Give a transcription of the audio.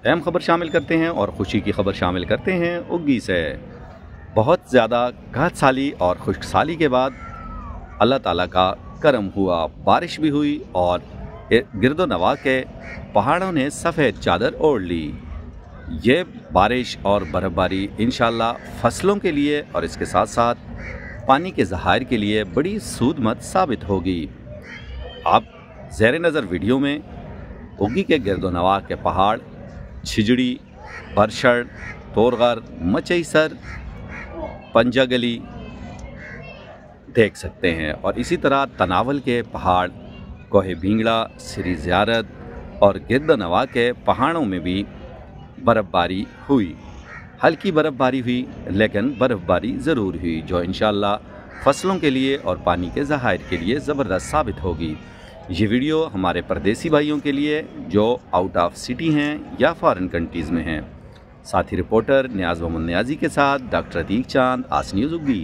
अहम खबर शामिल करते हैं और खुशी की खबर शामिल करते हैं उग्गी से। बहुत ज़्यादा कहत साली और खुश्क साली के बाद अल्लाह ताला का करम हुआ, बारिश भी हुई और गिरदो नवा के पहाड़ों ने सफ़ेद चादर ओढ़ ली। ये बारिश और बर्फ़बारी इंशाअल्लाह फसलों के लिए और इसके साथ साथ पानी के ज़खायर के लिए बड़ी सूदमंद साबित होगी। आप ज़ेर नज़र वीडियो में उग्गी के गिरदो नवा के पहाड़ छिजड़ी, बरशड़, तोरगर, मचईसर, पंजागली देख सकते हैं और इसी तरह तनावल के पहाड़, कोहे भींगड़ा, श्री ज़ियारत और गिरदो नवा के पहाड़ों में भी बर्फ़बारी हुई। हल्की बर्फ़बारी हुई लेकिन बर्फ़बारी ज़रूर हुई जो इंशाअल्लाह फसलों के लिए और पानी के ज़खायर के लिए ज़बरदस्त साबित होगी। ये वीडियो हमारे परदेसी भाइयों के लिए जो आउट ऑफ सिटी हैं या फॉरेन कंट्रीज़ में हैं। साथी रिपोर्टर नियाज़ मोहम्मद नियाज़ी के साथ डॉक्टर अतीक चांद, आस न्यूज़ उग्गी।